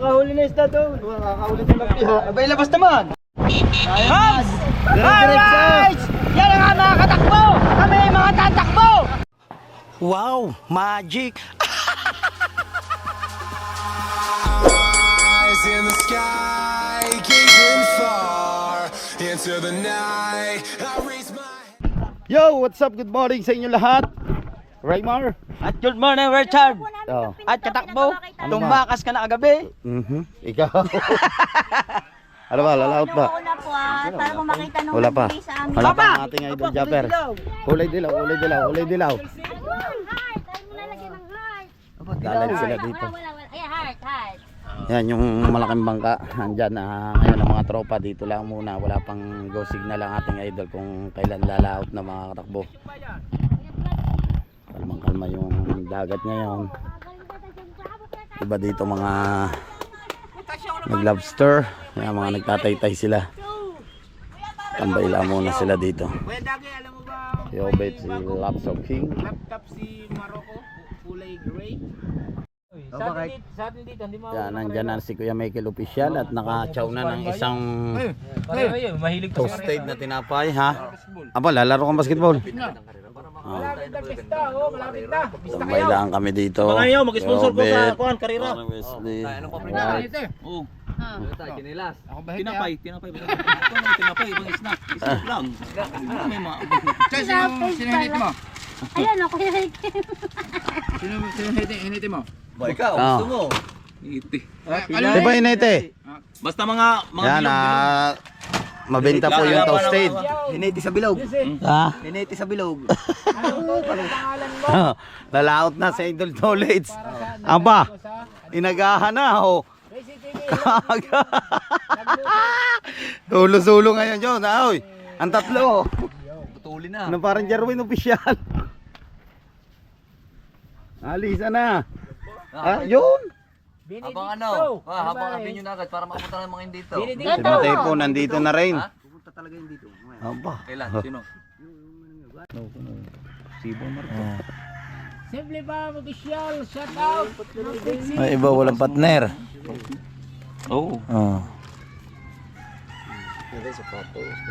nakakahuli na isda doon. Nakakahuli na lapiha. Abay, labas naman. Hops! Alright! Yan ang mga katakbo! Kami ay mga tatakbo! Wow, magic! Eyes in the sky, gazing far into the night. I raise my Yo, what's up? Good morning sa inyo lahat. Raymar. At good morning, Richard! Oh. At katakbo, Ano tumakas ka na kagabi. Ikaw. Ano ba, lalaot ba? Wala po para mo makita nung Wala pa. nagbigay sa amin. Wala pa ang ating idol Japper. Kulay dilaw, kulay dilaw, kulay dilaw. Heart! Ayaw mo lalagyan ng heart. Dalag sila dito. Wala. Ayan, heart. Yan yung malaking bangka. Nandyan ngayon ang mga tropa dito lang muna. Wala pang go signal ang ating idol kung kailan lalaot na mga katakbo. Kalmang kalma yung dagat ngayon. Iba dito mga nag-lobster. Yan, mga nagtataytay sila. Tambay lang muna sila dito. Si Obet, si Lapsop King. Laptop si Maroko, kulay gray. Sa atin dito, hindi Yan, nandyan na si Kuya Michael Official at nakachaw na ng isang mahilig pa toasted na tinapay, ha? Aba, lalaro kang basketball. Malapit na pista, malapit na. Pista Tambay lang kami dito. Mga ngayon, mag-sponsor ko sa Obet, kuhan, karira. Wesley. Oo. Kinilas. Ako ba Tinapay. Tinapay, ibang snack. Snack lang. May mga... Sino hinit mo? Ayan ako. Sino hinit mo? Ba, ikaw, gusto mo. Iti. Di ba inete? Basta mga Yan, mabenta po yung toasted. Hiniti sa bilog. Ha? Hiniti sa bilog. Lalaot na sa Idol Knowledge. Aba, inagahan na, oh. Kaga. Tulo-sulo ngayon yun. Oy, ang tatlo. Putuli na. Ano parang Jerwin official. Alisa na. Yun. Habang ano? Habang kapin nyo na agad para makapunta ng mga hindi dito. Si Mateo po nandito na rin. Pupunta talaga yun dito. Aba. Kailan? Sino? Simple pa, mag-isyal, shout out. May iba walang partner. Oo. Oh.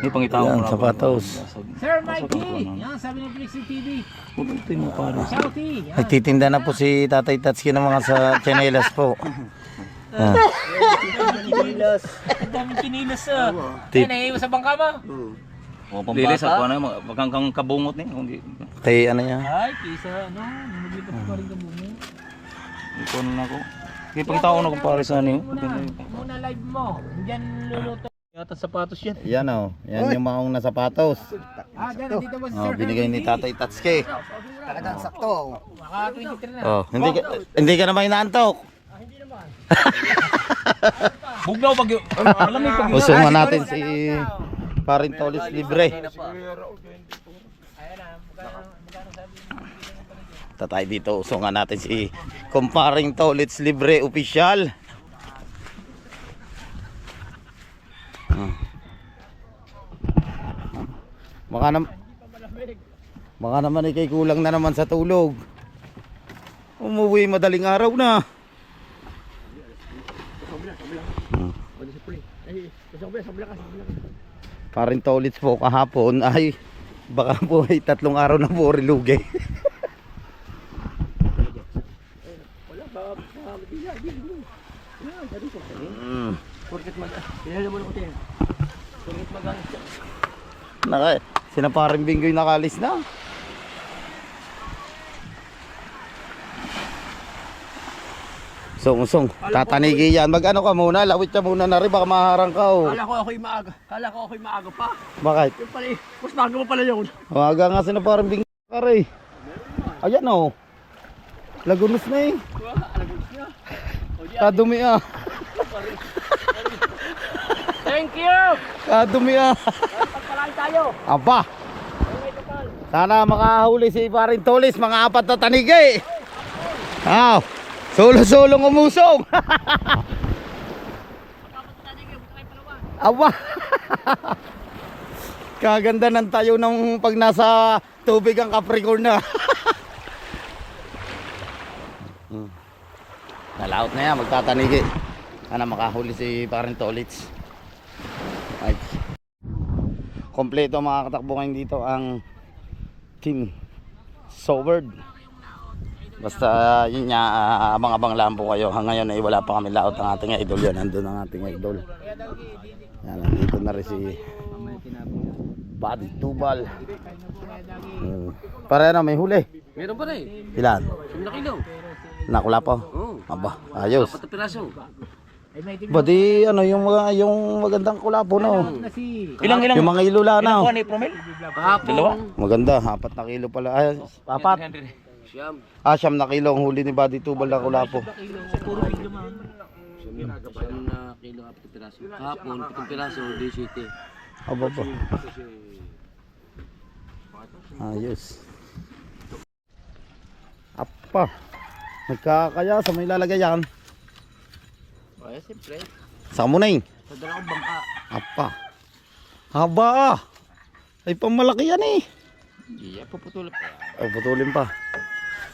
May pangitaw Yan, mo sapatos. Sir Mikey, yan sabi ng Flexi TV. Pupunta mo para. Shouty. Nagtitinda na po si Tatay Tatsuki ng mga sa chanelas po. Kinilas. Ang daming kinilas Tip. naiiwas sa bangka mo? O, pambata. Ako na, magkangkang kabungot niya. Hindi. Kay ano niya? Ay, kisa namaglipas pa rin ka muna. Ito na ako. Kaya pangitaw ko na kung pare sa ano. Muna live mo, diyan luluto. Yata sapatos yan. Yan oh. Yan yung maong na sapatos. Diyan, nandito ba si Oh, Sir binigay ni Tatay Tatsuki. Talagang sakto. Maka 23 na. Oh, hindi ka naman inaantok. Bugnaw pag alam mo pag Usungan natin si Parintolis Libre. Tatay dito, usungan natin si Kumparing Tolits Libre Official. Baka naman ikay kulang na naman sa tulog. Umuwi madaling araw na. Paring Tolits po kahapon ay baka po ay 3 araw na po rilugay. Naka, sina paring Binggoy nakalis na. Usong, tatanigi yan. Mag-ano ka muna, lawit ka muna na rin, baka maharang ka oh. Kala ko ako'y maaga pa. Bakit? Yung pala, mas maaga mo pala yun. Maga nga sila parang Binggoy ka rin. Ayan oh. Lagunos na eh. Kadumi ah. Thank you! Kadumi ah. Pagpalain tayo. Aba. Sana makahuli si Paring Tolis, mga 4 na tanigi. Aw. Solo-solong umusong. Aba. Kaganda ng tayo ng pag nasa tubig ang Capricorn na. Nalaot na yan, magtatanigi. makahuli si Paring Tolits. Ay. Kompleto mga katakbo ngayon dito ang team Sword. Basta yun nga, abang-abang lang po kayo. Ngayon ay wala pa kami laot ng ating idol yan. Nandun ang ating idol. Yan, nandito na rin si Buddy Tubal. Para na may huli. Meron pa rin. Ilan? 10 kilo. Nakula po. Oo. Aba, ayos. 4 piraso. Badi ano yung magandang kulapo no. Ilang? Yung mga ilula na. Ano promil? Kahapon. Maganda, 4 na kilo pala. Ay, 4. Siyam. 9 na kilo ang huli ni Buddy Tubal na kulapo. Siyam na kilo 4 piraso. Kahapon 7 piraso, 17. Aba ba. Ayos. Apa. Nagkakaya sa may lalagay yan. Ay, siyempre. Saan mo na yun? Sa dalawang bangka. Apa. Haba. Ay pamalaki yan eh. Hindi, puputulog pa. Oh, putulin pa.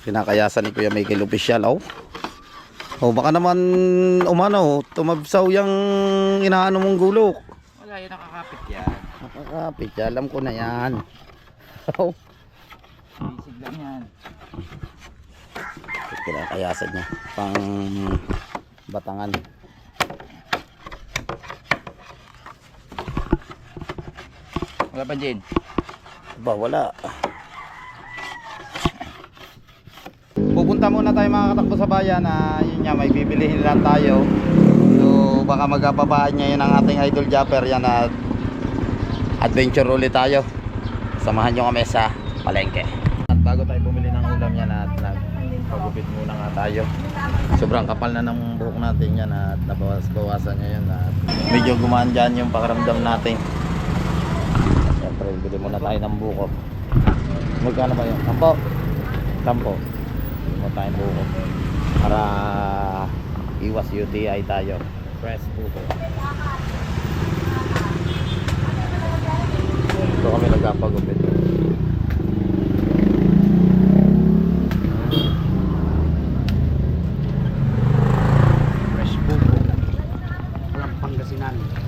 Kinakayasan ni Kuya Michael Official. Oh. Oh, baka naman umano, tumabsaw yung inaano mong gulok. Wala, yan nakakapit yan. Nakakapit, alam ko na yan. Oh. Bisig lang yan. Kinakayasan niya. Pang batangan. Wala pa dyan. Ba, wala. Pupunta muna tayo mga katakbo sa bayan. Yun nga, may bibilihin lang tayo. So baka magpapaan niya yun ang ating idol Japper yan at adventure ulit tayo. Samahan nyo kami sa palengke. At bago tayo bumili ng ulam yan at nagpagupit muna nga tayo. Sobrang kapal na ng buhok natin yan at nabawas-bawasan niya yun at medyo gumaan dyan yung pakiramdam natin. Siyempre bili muna tayo ng buko. Magkano ba yun? Tampo. Bili muna tayo ng buko para iwas UTI tayo. Fresh buko. Ito kami nagpapagupit.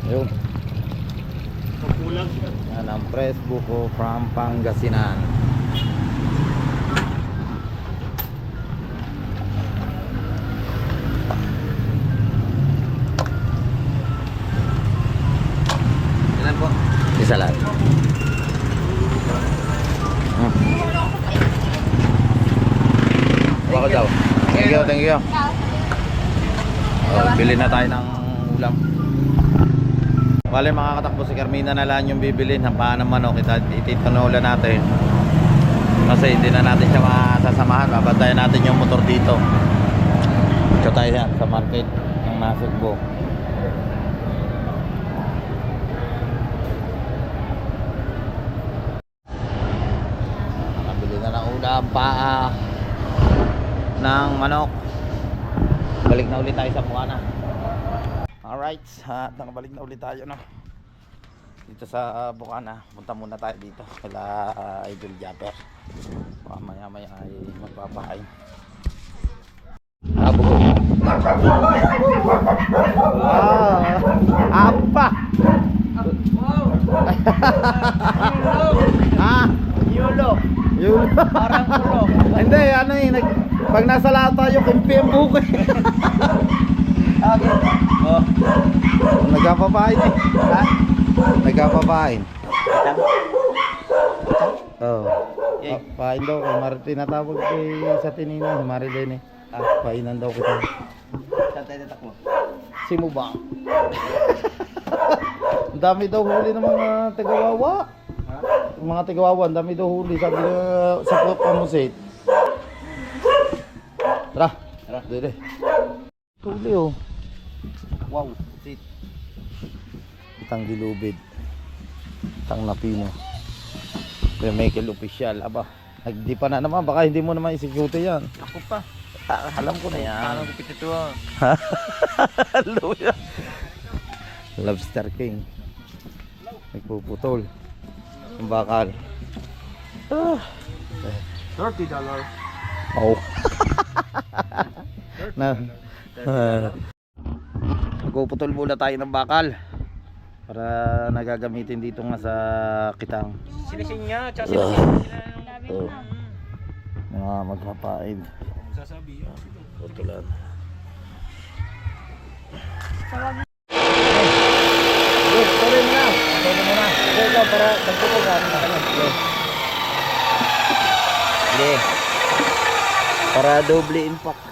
Yun. Yan ang fresh buko from Pangasinan. Ilan po? Isa lang. Baka daw. Thank you. Bili na tayo ng ulam. Bale mga katakbo, si Carmina na lang yung bibilin. Hampaan ng manok, ititanola natin. Kasi hindi na natin siya masasamahan. Babantayan natin yung motor dito. Ito tayo yan sa market ng Nasugbo. Nabili na ng ulam, paa ng manok. Balik na ulit tayo sa Bukana. Alright, nakabalik na ulit tayo no? Dito sa Bukana. Punta muna tayo dito kala Idol Japper. Baka maya maya ay magpapahain. Buko. Apa? Yulo. Parang ulo. Hindi, ano eh, pag nasa lahat tayo, kumpi ang buko eh. Oh. Nagpapapain eh. Ha? Nagpapapain. Oh. Pain daw kay Martin, natawag kay sa tinina, si Marilyn eh. Painan daw kita. Saan tayo tatakbo? Si Mubang. Ang dami daw huli ng mga tagawawa. Yung mga tagawawa, ang dami daw huli. Sabi na sa pamusit. Tara. Dede. Huli oh. Wow. Sit. Itang dilubid. Itang napino. Kuya Michael Official. Aba, nagdi pa na naman. Baka hindi mo naman i-secute yan. Ako pa. Alam ko na yan. Paano gupit ito ah? Luya. Lobster King. Nagpuputol. Ang bakal. $30. Oh. Na. Magpuputol muna tayo ng bakal para nagagamitin dito nga sa kitang. Sinising niya, tsaka sinising sila nung Mga magpapain. sasabi. Putulan. Good, tuloy mo na. Tuloy mo na. Ito para magputol ka. Sige. Para doble impact.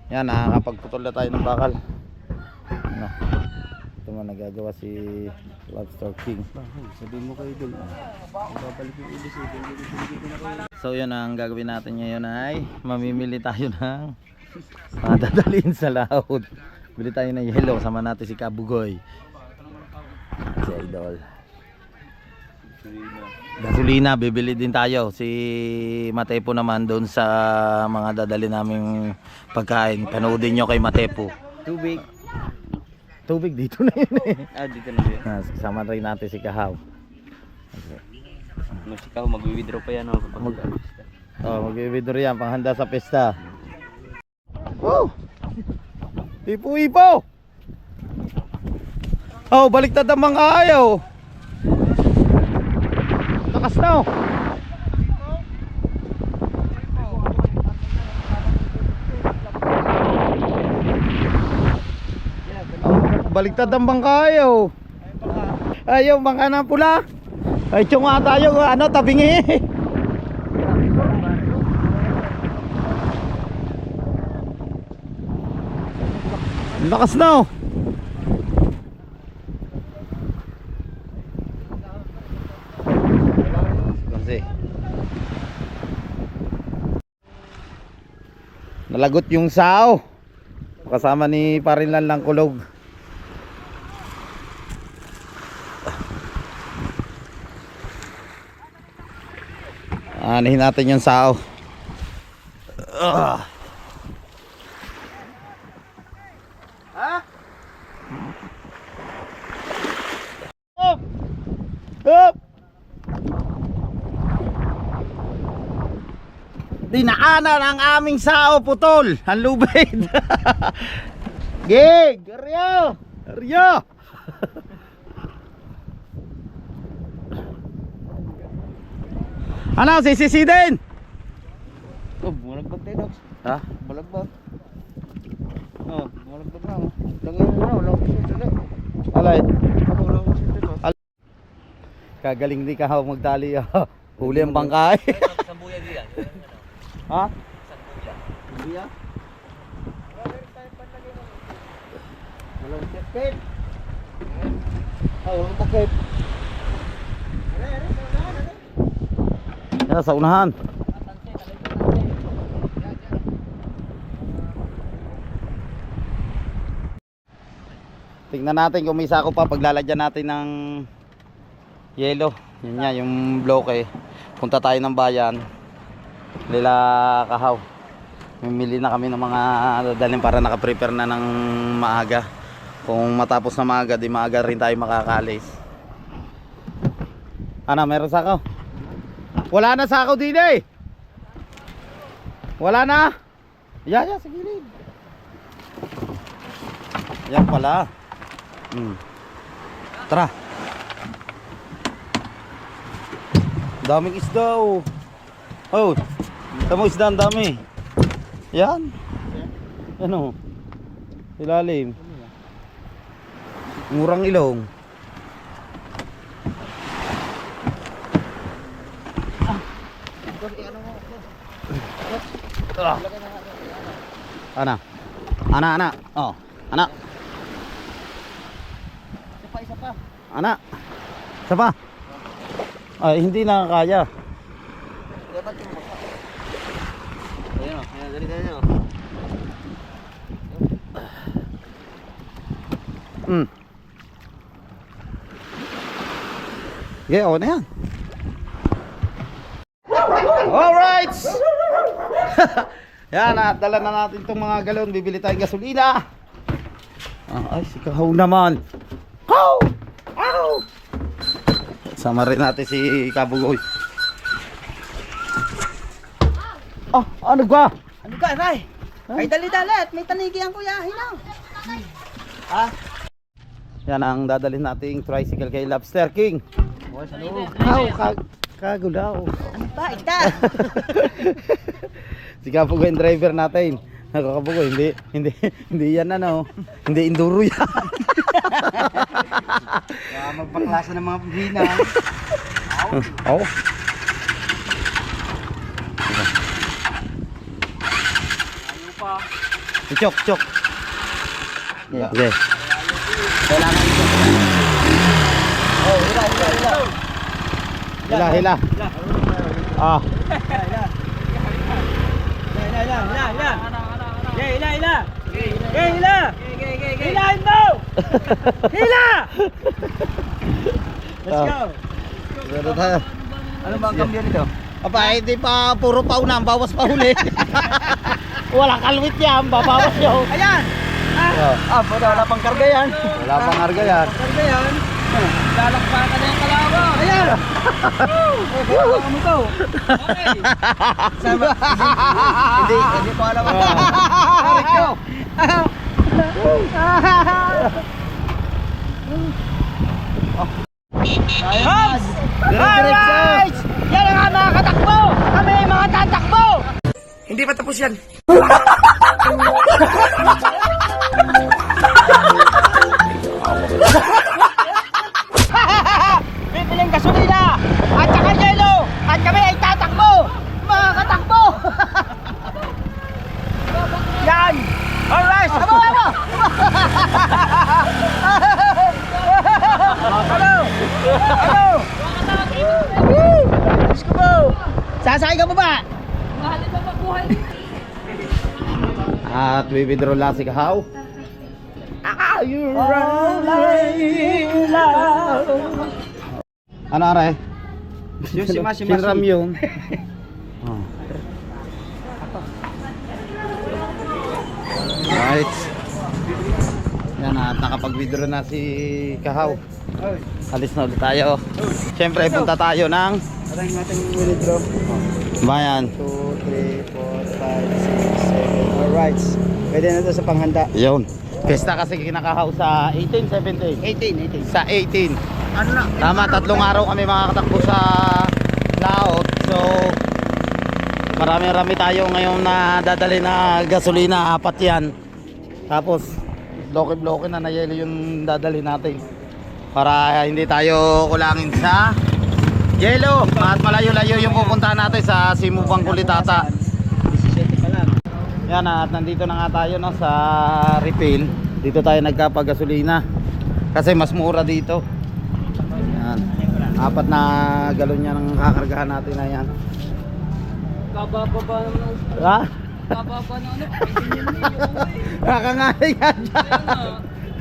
Yan, nakakapagputol na tayo ng bakal. Ano? Ito nga nagagawa si Lobster King. Sabihin mo kayo dun. So yun, ang gagawin natin ngayon ay mamimili tayo ng dadalhin sa laot. Bili tayo ng yellow. Sama natin si Kabugoy, si Idol. Gasolina, bibili din tayo. Si Matepo naman doon sa mga dadali naming pagkain. Panoodin nyo kay Matepo. Tubig. Tubig dito na yun eh. Dito na yun. Kasama rin natin si Kahaw. Si Kahaw, mag-withdraw pa yan. Mag-withdraw yan, panghanda sa pesta. Woo! Ipo-ipo! Oh, baliktad ang mga ayaw. Lakas na oh. Baliktad ang bangkayo. Ayaw bangka na pula. Ay tsunga tayo ano tabingi. Lakas na oh. Kasi nalagot yung sao. Kasama ni Parinlan lang kulog. Anihin natin yung sao. Up! Up! Dinaanan ang aming sao putol. Ang lubid. Gig! Aryo! Aryo! Ano, sisisi din? Oh, bumalagbag tayo, Dogs. Ha? Bumalagbag. Oh, bumalagbag na. Langin mo na, wala akong sila. Alay. Wala akong sila. Kagaling di ka magdali. Huli ang bangkay. Sambuya din yan. Ha? Sambuya. Wala akong sipit. Ay, walang takip. Yan, sa unahan. Tingnan natin kung may sako pa paglalagyan natin ng yelo. Yun nga, yung bloke. Punta tayo ng bayan. Lila Kahaw. Mimili na kami ng mga dadalhin para nakaprepare na ng maaga. Kung matapos na maaga, di maaga rin tayo makakalis. Ano, meron sako? Wala na sako din eh. Wala na. Yeah, sa gilid. Yan pala. Tara. Daming isda oh. Oh, tamo isda ang dami. Yan. Yan oh. Ilalim. Murang ilong. Ana. Ana. Oh, ana. Isa pa. Ana. Isa pa. Ay, hindi na kaya. Dapat Okay, okay na yan. Alright! Yan, dala na natin itong mga galon. Bibili tayong gasolina. Ay, si Kahaw naman. Kahaw! Kahaw! Sama rin natin si Kabugoy. Ano ba? Ano ka, Ray? Ay, dali-dali at may tanigi ang kuyahin na. Yan ang dadalhin nating tricycle kay Lobster King. Kagulaw. Ano ba, ita? Si Kabugoy yung driver natin. Kabugoy, hindi yan ano. Hindi enduro yan. Magpaklasa ng mga pabina. Oh. Chok. Okay. Kailangan ito. Oh, Hila. Ah. Hilahin mo! Hila! Let's go! Siguro tayo. Ano ba ang cambio nito? Aba, hindi pa puro pauna, bawas pa huli. Wala kalwit yan, babawas yun. Ayan! Wala pang karga yan. Wala pang arga yan. Karga yan. Lalakpakan na yung kalawa. Ayan! Ano to? Okay. Hindi ko alam ito. Arik ko. Homs! Alright! Yan ang mga katakbo! Kami ay mga tatakbo! Hindi pa tapos yan. Bibiling gasolina at saka yelo at kami ay tatakbo! Mga katakbo! Yan! Alright! Abo! Hello! Diyos ko po! Sasakay ka pa ba? At withdraw lang si Kahaw. Ano are? Yung si Masi Sinram yun. Right. Yan at nakapag-withdraw na si Kahaw. Alis na ulit tayo. Siyempre punta tayo ng Parang natin withdraw. bayan. 2, 3, 4, 5, 6, 7. Alright. Pwede na ito sa panghanda. Yun. Pesta kasi kinakahaw sa 18, 17. 18. Sa 18. Ano na? Tama, 3 araw kami makakatakbo sa laot. So, marami-rami tayo ngayon na dadali na gasolina. 4 yan. Tapos, bloke-bloke na yelo yung dadali natin. Para hindi tayo kulangin sa yelo. At malayo-layo yung pupuntahan natin sa Simubang Kulitata. 17 pa lang. Yan at nandito na nga tayo no, sa refill. Dito tayo nagkapagasolina. Kasi mas mura dito. Yan. 4 na galon yan ang kakargahan natin na yan. Kabababa naman. Ha? Kababa na ano. Kakangaling nga dyan.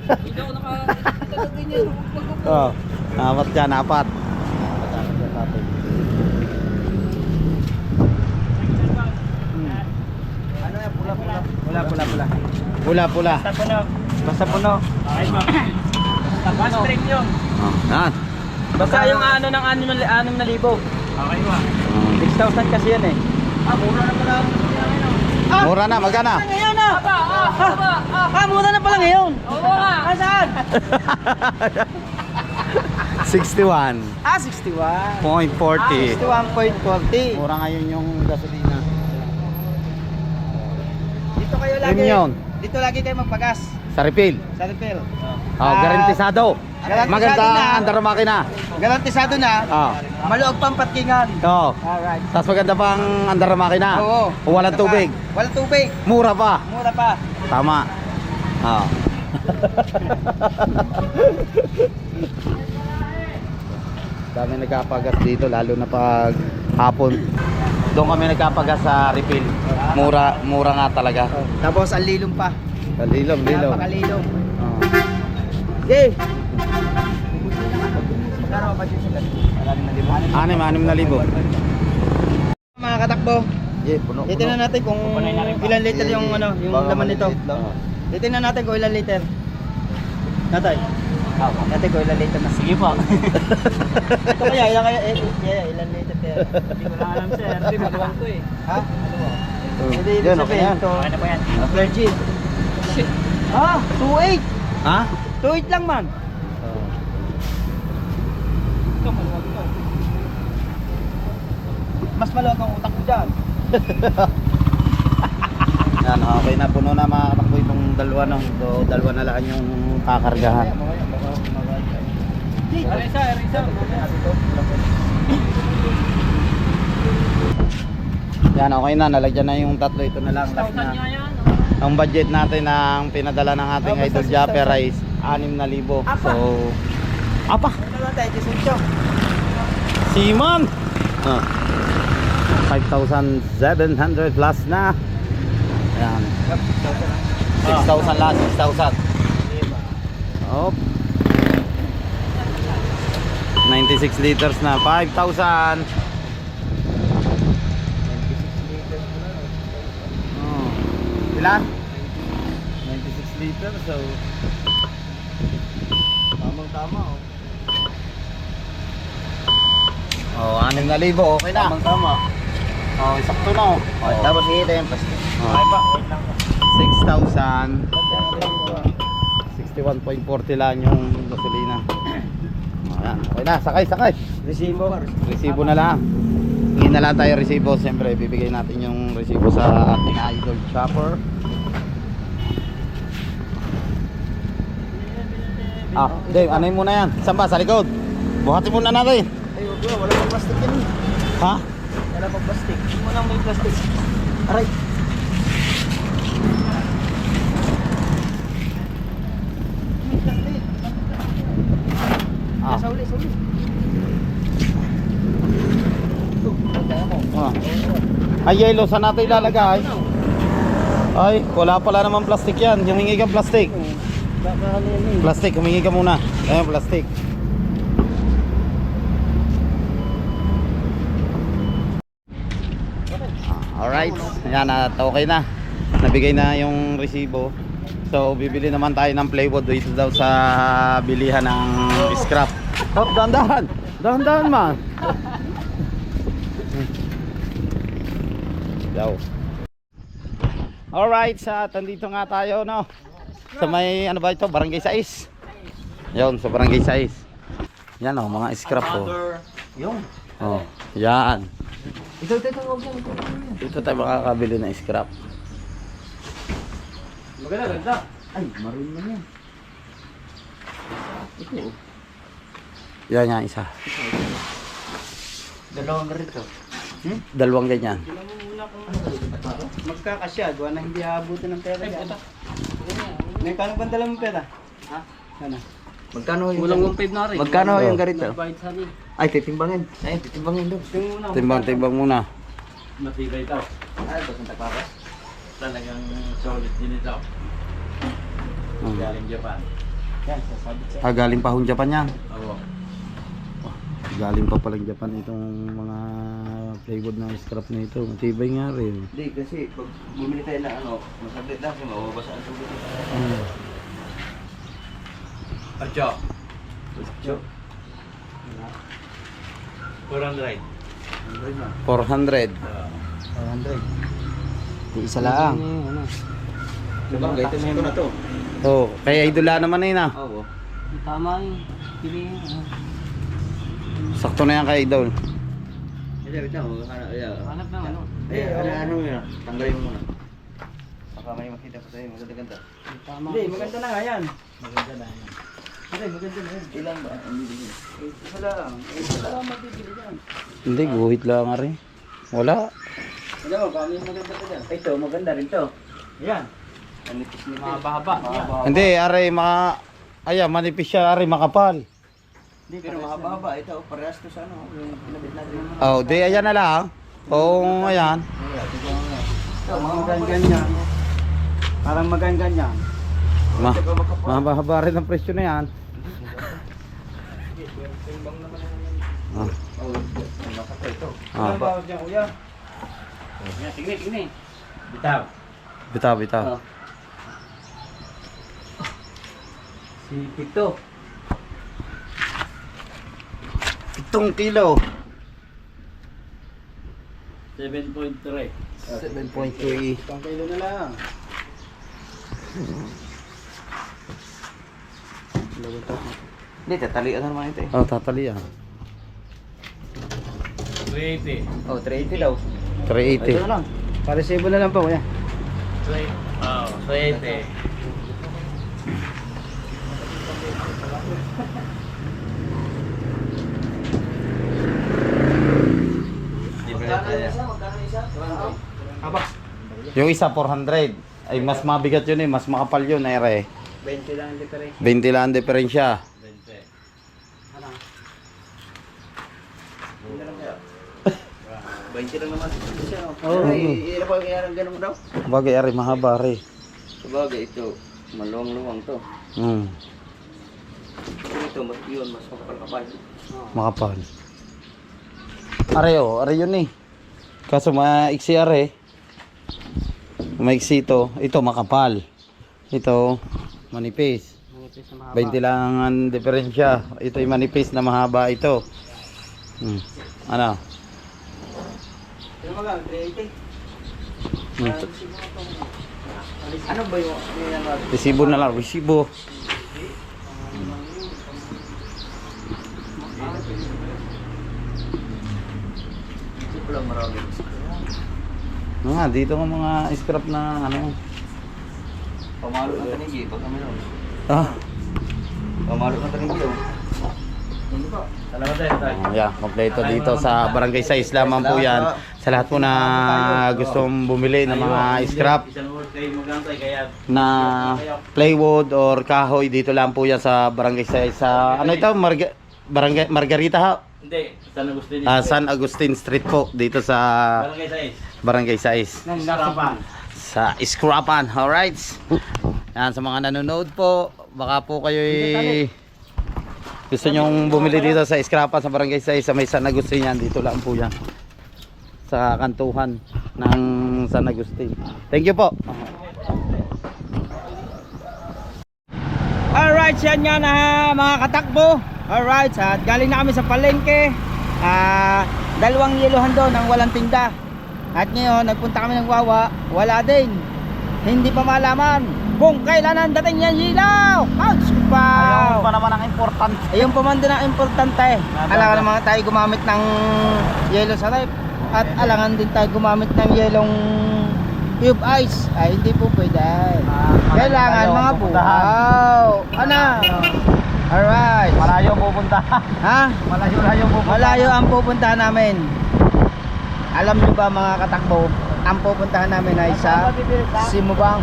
Hindi ako nakakita ganyan. Oh, 4 dyan, 4. Ano yan? Pula. Pula. Basta puno. Ayos mo. Basta string yun. Oh, yan. Basta yung ano ng 6,000. Okay ba? 6,000 kasi yan eh. Mura na pala. Mura na, magkana? Ngayon na! Mura na pala ngayon! Oo nga! Saan? 61.40. 61. 61.40. Mura ngayon yung gasolina. Dito kayo lagi. Premium. Dito lagi kayo magpagas. Sa refill. Sa refill. Oh, garantisado. Garantisado Maganda na. ang andar makina. Garantisado na. Oh. Maluog pang patkingan. Oh. Alright. Tapos maganda pang andar makina. Oo. Walang tubig. Walang tubig. Mura pa. Mura pa. Tama. Oh. Dami nagkapagas dito lalo na pag hapon. Doon kami nagkapagas sa refill. Mura nga talaga. Tapos ang lilong pa. Lilong. Napakalilong. Oh. Okay. Magkano ba dito sila? 6,000. Mga katakbo, Yeah, puno. titingnan natin kung ilan liter yung yung laman nito. Titingnan natin kung ilan liter. Natay. Natin kung ilan liter na. Sige po. Ito kaya ilan liter kaya? Hindi ko lang alam sir. Hindi maluwang to eh. Ha? Hindi ibig Yan, okay sabihin yan. ito. Okay na po yan. Virgin. Ah, 2.8. Ha? 2.8 lang man. Mas maluwag ang utak ko dyan. Yan, okay na, puno na mga katakbo itong dalawa, no? So, dalawa na lang yung kakargahan. Arisa. Yan, okay na, nalagyan na yung tatlo. Ito na lang, last na. Ang budget natin ang pinadala ng ating idol Japper ay 6,000. So, apa? Ano lang tayo, 18. Simon! 5,700 plus na. Ayan. 6,000 lang, 6,000. Op. 96 liters na, 5,000. Oh. Ilan? 96 liters, so Tamang-tama oh. oh, 6,000, okay na. Tamang-tama. Oh, sakto na. Oh. Tapos hihita yung plastic. Oh. 6,000. 61.40 lang yung gasolina. Ayan, okay na, sakay. Resibo. Resibo na lang. Hingin na lang tayo resibo. Siyempre, bibigay natin yung resibo sa ating idol shopper. Ah, Dave, ano yun muna yan? Saan ba? Sa likod? Buhatin muna natin. Ay, wala pang plastic yan. Ha? Wala pang plastic. Hindi mo lang may plastic. Aray. Ah. Sa uli. Ah. Ay, yellow, saan natin ilalagay? Ay, wala pala naman plastic yan. Humingi kang plastic. Plastic, humingi ka muna. Ayun, plastic. Alright, yan at okay na. Nabigay na yung resibo. So, bibili naman tayo ng plywood dito daw sa bilihan ng scrap. Oh, dahan-dahan. Dahan-dahan man. Daw. Alright, tandito nga tayo, no? Sa may, ano ba ito? Barangay 6. Yun, sa Barangay 6. Yan, oh, mga scrap, oh. Yung. Oh, yan. Ito. Dito tayo makakabili ng scrap. Maganda. Ay, maroon na yan. Ito. Yan yan, isa. Dalawang ganito. Dalawang ganyan. Magkakasya, gawa na hindi aabutin ng pera dyan. May kano ba dala mong pera? Ha? Sana. Magkano yung Walang 1.5 na rin. Magkano yung ganito? Bayad sa amin. Ay, titimbangin. Ay, titimbangin doon. Timbang muna. Matibay daw. Ay, ba't ang tagpapas? Talagang solid din ito. Galing Japan. Yan, sasabit sa... Galing pa hong Japan yan. Oo. Galing pa palang Japan itong mga plywood na scrap na ito. Matibay nga rin. Hindi, kasi pag bumili tayo na ano, masabit lang kasi mababasa ang tubig. Archo. Diyo. 400. 400. 400. Di isa lang. Diba, gayto na yun na to. Oh, kaya idula naman na yun ah. Oo. Tama yung pili. Sakto na yan kay idol. Wait lang, Hanap ng ano. ano yun? Tanggalin mo muna. Baka may makita pa sa'yo, maganda-ganda. Tama. Hindi, maganda na nga yan. Maganda na yan. Hindi, maganda na yan. Ilan ba? Isa lang. Isa lang mabibili yan. Hindi, guhit lang nga rin. Wala. Alam mo, paano yung maganda pa dyan? Ito, maganda rin to. Yan. Manipis Mahaba-haba. Hindi, are manipis siya, are makapal. Pero mahaba ito, parehas to sa ano, yung pinabit natin. Oh, di ayan na lang. Kung ayan. Mga ganyan. Parang maganyan. Mahaba rin ang presyo na yan. Ah. Ah. Bawal dyan, kuya. Tingnan. Bitaw. Bitaw. Sipit to. 7 kilo. 7.3. 7.3. Isang kilo na lang. Hindi, tatalian na naman ito eh. Oh, tatalian. 380. Oh, 380 daw. 380. Ito na lang. Paresibo na lang po, kuya. 380. Yung isa 400. Ay mas mabigat yun eh, mas makapal yun ere. 20 lang ang diferensya. 20 lang ang diferensya. 20 lang naman. Oo. Ano pa yung ganun daw? Bagay ere mahaba re. Sabagay ito, maluwang-luwang to. Ito, yun, mas kapal-kapal. Makapal. Are are yun eh. Kaso maiksi are. Maiksi ito makapal. Ito manipis. 20 lang ang diferensya. Ito yung manipis na mahaba ito. Ano? Ano ba lang, 380? Ano ba yung Resibo na lang, resibo. Ito lang marami. Dito ng mga scrap na ano. Pamalo ng tanigi, pag kami nun. Ah, Pamalo ng tanigi, oh. Hindi ba? Salamat tayo. yeah, kompleto dito sa Barangay 6 lamang po yan. Sa lahat po na gustong bumili ng mga scrap Isang oras kayo magantay kaya na plywood or kahoy, dito lang po yan sa Barangay 6 sa ano ito, Barangay Margarita ha? hindi, San Agustin. San Agustin Street po dito sa Barangay Sais. Barangay 6 Sarapan. sa Scrapan. Alright. Yan, sa mga nanonood po, baka po kayo gusto nyong bumili dito sa Scrapan sa Barangay 6 sa may San Agustin yan, dito lang po yan sa kantuhan ng San Agustin. Thank you po. Alright, yan nga na mga katakbo. Alright, at galing na kami sa palengke. Dalawang yeluhan doon ang walang tinda. At ngayon, nagpunta kami ng Wawa, wala din. Hindi pa malaman kung kailan ang dating yan ilaw. Ayun pa naman ang importante. Ayun pa man din ang importante. Alangan naman tayo gumamit ng yellow sa life. At alangan din tayo gumamit ng yelong cube ice. Ay, hindi po pwede. Kailangan mga buhaw. Ano? Alright. Malayo pupunta. Ha? Malayo pupunta. Malayo ang pupuntahan namin. Alam niyo ba mga katakbo, ang pupuntahan namin ay sa Simubang.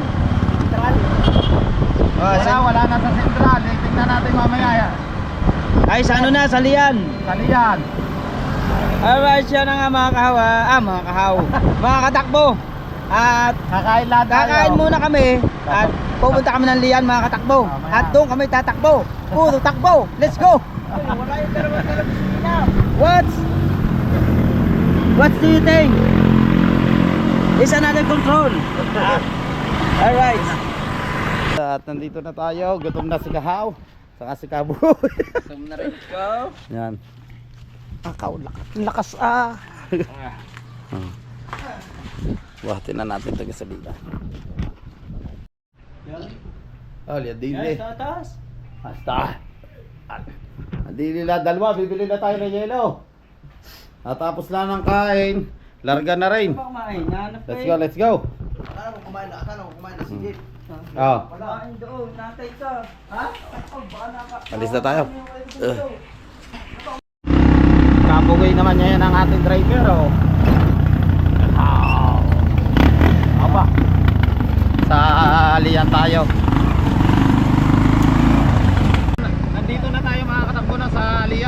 Wala na sa sentral. Tingnan natin mamaya yan. Ay sa ano na, sa Lian. Kaliyan. Alright, siya na nga mga kahaw. Mga katakbo. At Kakain lahat tayo. kakain muna kami at pupunta kami ng Lian mga katakbo. At doon kami tatakbo. Puro takbo. Let's go. What do you think? Is another control. Alright. At nandito na tayo. Gutom na si Kahaw. Saka si Kaboy. Gutom na rin ko. Yan. Akaw, lakas Buhatin na natin ito sa liga. Oh, liya dili. Tatas. Basta. Dili na dalawa, bibili na tayo ng yelo. Natapos lang ng kain. Larga na rin. Let's go. Akala ko kumain na sigit. Oh, Wala doon, natay ka. Ha? alis na tayo. Kabugay naman niya yan ang ating driver, oh. Aba. Sa alian tayo. Nandito na tayo mga katakbo na sa alian.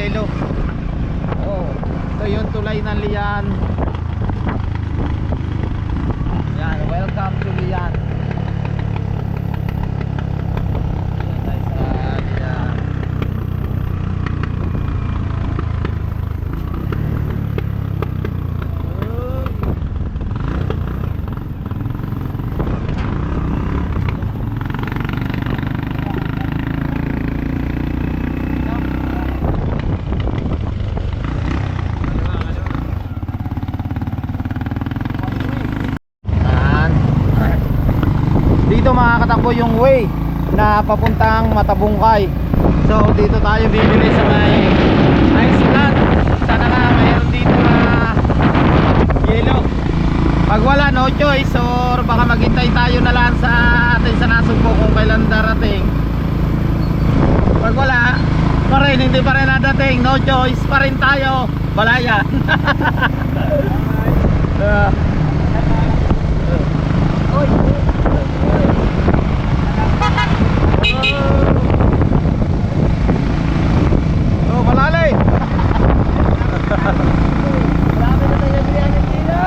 yelo. Oh, ito yung tulay ng Lian. Yan, welcome to Lian. Dito makakatakbo yung way na papuntang Matabungkay. So dito tayo bibili sa may Iceland. Sana nga mayroon dito na yelo. Pag wala, no choice, or baka maghintay tayo na lang sa atin sa Nasugbo kung kailan darating. Pag wala pa rin, hindi pa rin nadating, no choice pa rin tayo, Balayan. Oh, malalay. Marami na tayo nabili ng kilo.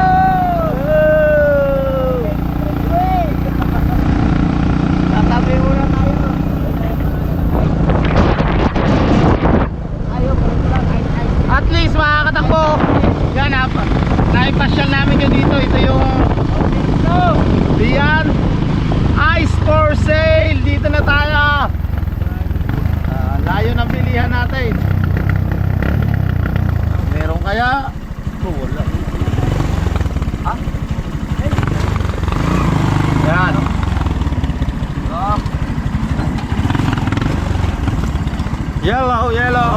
Tatabi muna tayo. Ayaw, pwede lang. At least makakatakbo. Yan ha, naipasyal namin yun dito. Ito yung Lian Ice for sale. Dito na tayo. Layo ng pilihan natin. Meron kaya? Wala. Ah? Yan. Yellow, yellow.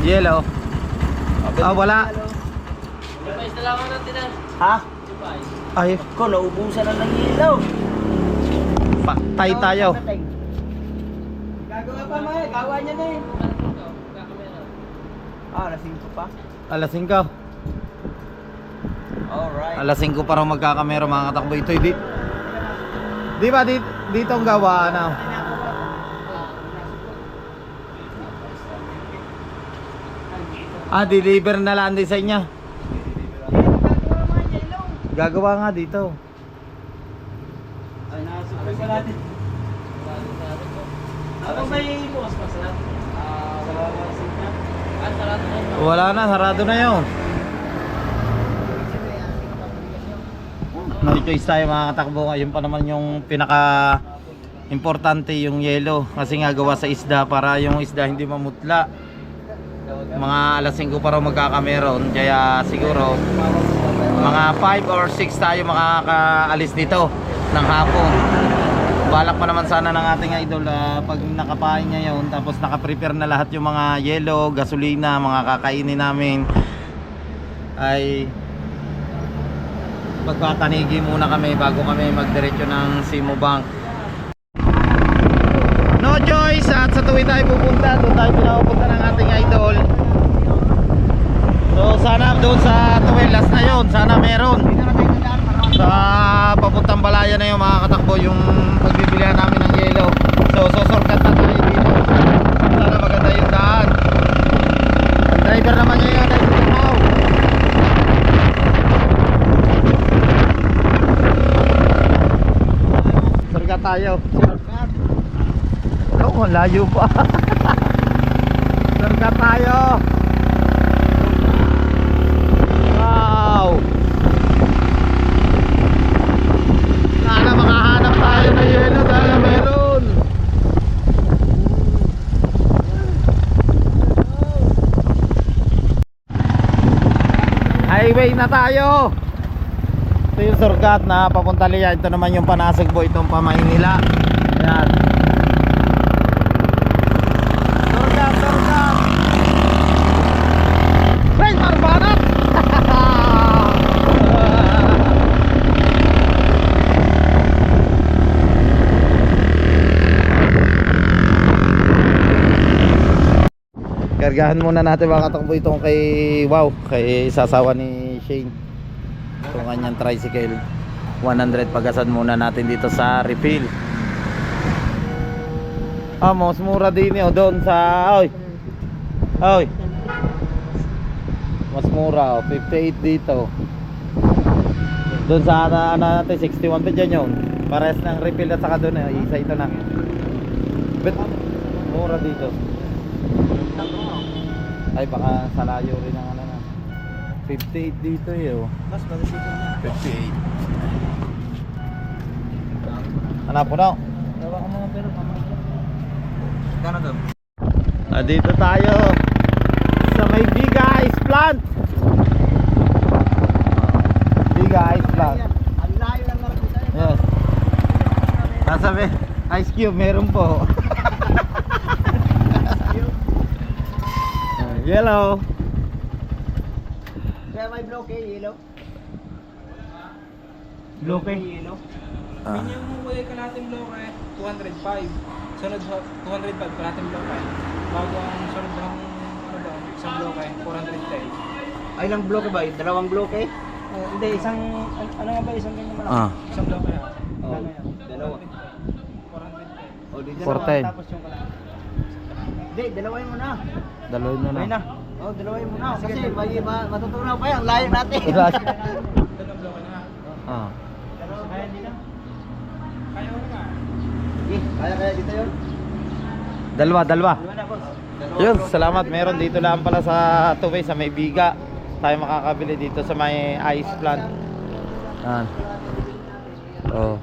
Yellow. Ah, wala. Ha? Ay, Ko, naubusan na ng ilaw. patay tayo. Gagawa pa, May. Gawa niya na eh. Lasing ko pa. Alas 5. Alright. Alas 5 para magkakamera mga katakbo. Ito di ba dito ang gawa na? Deliver na lang din sa inyo. Gagawa nga dito. Ay, nasukay pa natin. Ano ba yung bukas pa sa natin? Wala na, sarado na yun. No choice tayo mga katakbo. Ngayon pa naman yung pinaka importante yung yelo. Kasi nga gawa sa isda para yung isda hindi mamutla. Mga alas 5 pa raw magkakameron. Kaya siguro mga 5 or 6 tayo makakaalis dito ng hapon. Balak pa naman sana ng ating idol pag nakapain niya yun, tapos nakaprepare na lahat yung mga yelo, gasolina, mga kakainin namin, ay magpatanigi muna kami bago kami magdiretso ng Simo Bank. No choice, at sa tuwi tayo pupunta, doon tayo pinapupunta ng ating idol. So sana doon sa Tuwelas na yun, sana meron. Sa papuntang Balayan na yung mga katakbo yung pagbibilihan namin ng yelo. So shortcut na tayo dito. Sana maganda yung daan. Ang driver naman niya yun ay Tumaw. Shortcut tayo. Oh, layo pa. Shortcut tayo. Wow. Sana makahanap tayo ng yelo, sana meron. Highway na tayo. Ito yung shortcut na papunta Lian. Ito naman yung Panasugbo, itong Pamaynila. Ayan. Shortcut, shortcut. Hey, marbanat. Kargahan muna natin mga katakbo itong kay kay sasawa ni Shane. Itong kanyang tricycle 100, pagasan muna natin dito sa refill. Mas mura din yun doon sa Oy. Mas mura 58 dito. Doon sa natin 61 pa dyan yun. Pares ng refill at saka doon isa ito na. Bet mura dito. Ay baka sa layo rin ang ano na. 58 dito Mas dito na. 58. Hanap ko na. Tawa ko mga pero pamangkin. Gano'n to? Dito tayo sa may Biga Ice Plant. Biga Ice Plant. Ang layo lang naman dito. Yes. Nasabi, Ice Cube meron po. Yellow. Kaya may bloke, yellow. Bloke. Yellow. Ah. Minimum way ka natin bloke, 205. Sunod 205 ka natin bloke. Bago ang sunod ng ano ba, isang bloke, 410. Ay, ilang bloke ba? Dalawang bloke? Hindi, isang, ano nga ba? Isang ganyan malaki? Isang bloke na. Oh, dalawa. 410. O, di 410. dalawa. Tapos yung kalahati. Hindi, dalawain mo na. Dalawin mo Dalawain na. na. Oh, dalawain mo na. Kasi matutunaw pa yan. Layo natin. Dalawang bloke na. Ah. Kaya dito? Kaya ko na. Kaya dito yun? Dalawa. Dalawa na, boss. Yun, salamat. Meron dito lang pala sa Tuway, sa may Biga. Tayo makakabili dito sa may Ice Plant. Yan. Oh.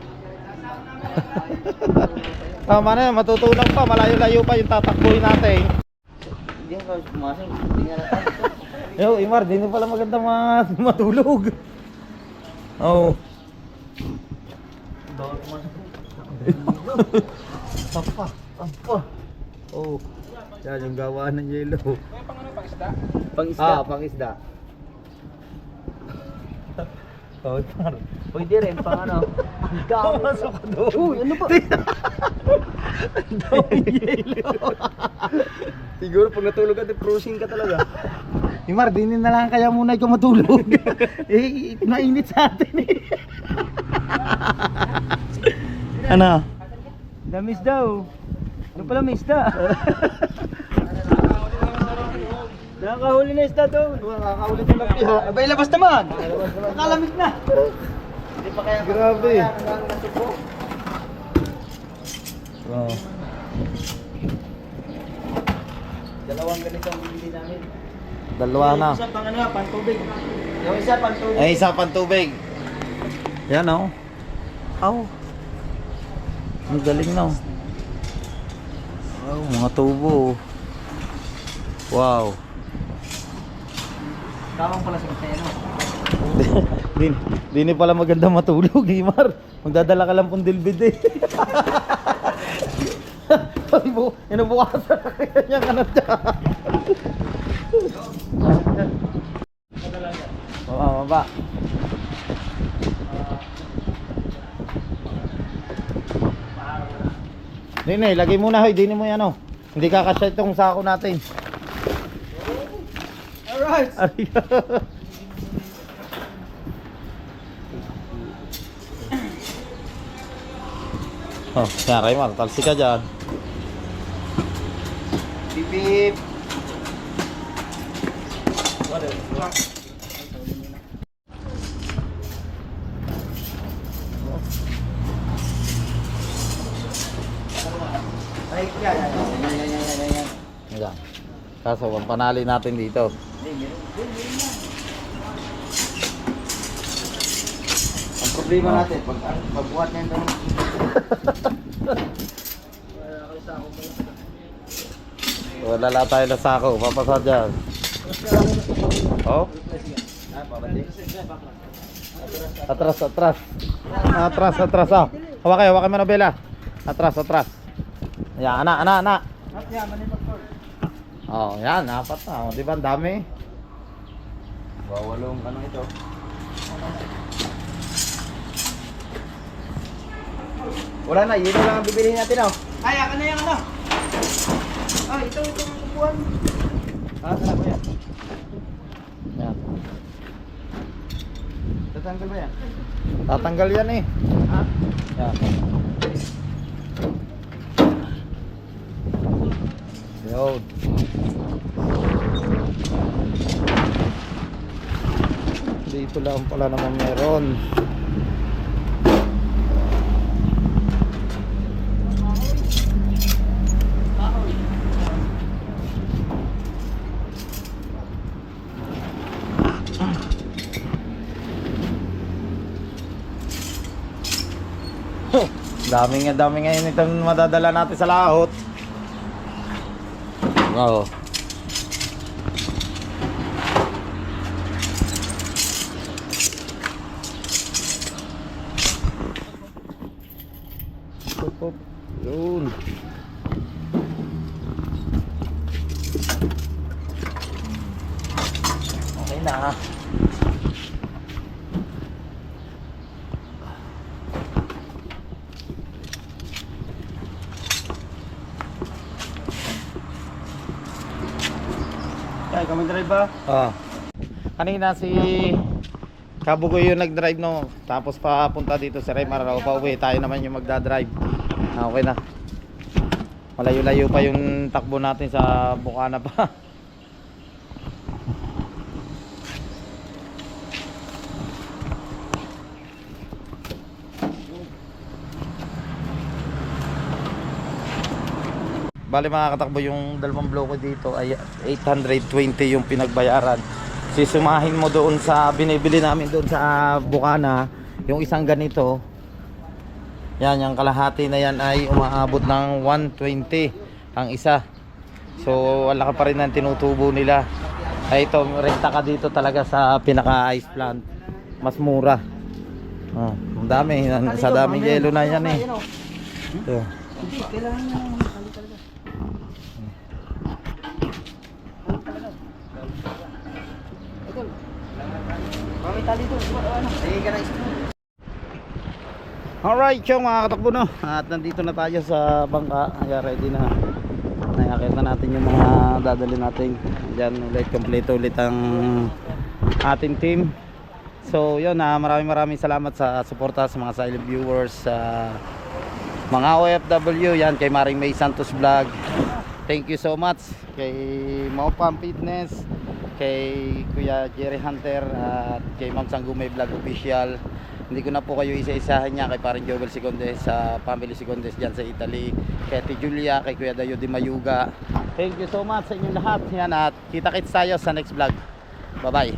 Tama na yan, matutunan pa. Malayo-layo pa yung tatakbuhin natin. Hindi nga pumasok. Hindi nga natin. Yo, Imar, di na pala maganda matulog. Oh. Bawal pumasok. Tampa. Oh. Yan yung gawaan ng yelo. Kaya pang ano, pang isda? Pang-isda. Pang-isda. Oh, pwede rin, pang ano. Pumasok ka doon. Uy, ano ba? Siguro pag natulog ka, cruising ka talaga. Imar, dinin na lang kaya muna ikaw matulog. Mainit sa atin Ano? Damis daw. Ano pala may isda? Nakakahuli na isda daw. Nakakahuli na lang piha. Abay, labas naman. Nakalamig na. Hindi pa kaya. Grabe. Wow. Dalawang ganito ang bibili namin. Dalawa na. Yung isa pang ano, pantubig. Yung isa pantubig. Ay, isa pang tubig. Yan oh. Aw. Ang galing na oh. Wow, mga tubo. Wow. Tawang pala sa kaseno. Di pala maganda matulog, Imar. Magdadala ka lang pong dilbid eh. Inubukasan na kaya niya kanat dyan. Mababa. Dini, lagay muna hoy, dini mo yan oh. Hindi kakasya itong sako natin. Alright. Oh, yan Raymar, talsi ka dyan. Bip. Ay, yan. Yan. Kaso, panali natin dito. Ang problema natin, pagbuhat niya ito. Wala la tayo na sako, papasa dyan. Oh? Atras. Atras oh. Hawak mo na bela. Atras. Yan, anak. Oh, yan, apat na. Oh, di ba, ang dami? Bawalong ano ito. Wala na, yun lang ang bibilihin natin oh. Ay, akin na yung ano. Ah, itong upuan. Ah, saan ba yan? Yan. Tatanggal ba yan? Tatanggal yan eh. Ha? Yan. Yun. Dito lang pala naman meron. Dami ngayon itong madadala natin sa laot. Wow. Pop. Yun. Okay na. Kaya kami drive ba? Kanina si Kabugoy yung nag-drive no. Tapos papunta dito sa Ray Mararaw pa uwi. Tayo naman yung magdadrive. Okay na. Malayo-layo pa yung takbo natin sa Bukana pa. Bali mga katakbo, yung dalawang bloko dito ay 820 yung pinagbayaran. Sisumahin mo doon sa binibili namin doon sa Bukana, yung isang ganito. Yan, yung kalahati na yan ay umaabot ng 120 ang isa. So wala ka pa rin ang tinutubo nila. Ay ito, renta ka dito talaga sa pinaka-ice plant. Mas mura. Ang dami, sa daming yelo na yan eh. Ito. Hindi, kailangan nyo ng tali talaga. Idol. Bakit tali ito? Ano? Sige ka na isa. Alright, yung mga katakbo no. At nandito na tayo sa bangka. Kaya ready na. Nayakit na natin yung mga dadali natin. Diyan ulit, complete ulit ang ating team. So yun, maraming salamat sa suporta sa mga silent viewers, sa mga OFW, yan kay Maring May Santos Vlog. Thank you so much kay Maupam Fitness, kay Kuya Jerry Hunter, at kay Ma'am Sanggumay Vlog Official. Hindi ko na po kayo isa-isahan niya, kay Paring Jovel Sicondes sa Family Sicondes dyan sa Italy, kay Ate Julia, kay Kuya Dayo Di Mayuga. Thank you so much sa inyong lahat. Yan, at kita-kits tayo sa next vlog. Bye bye.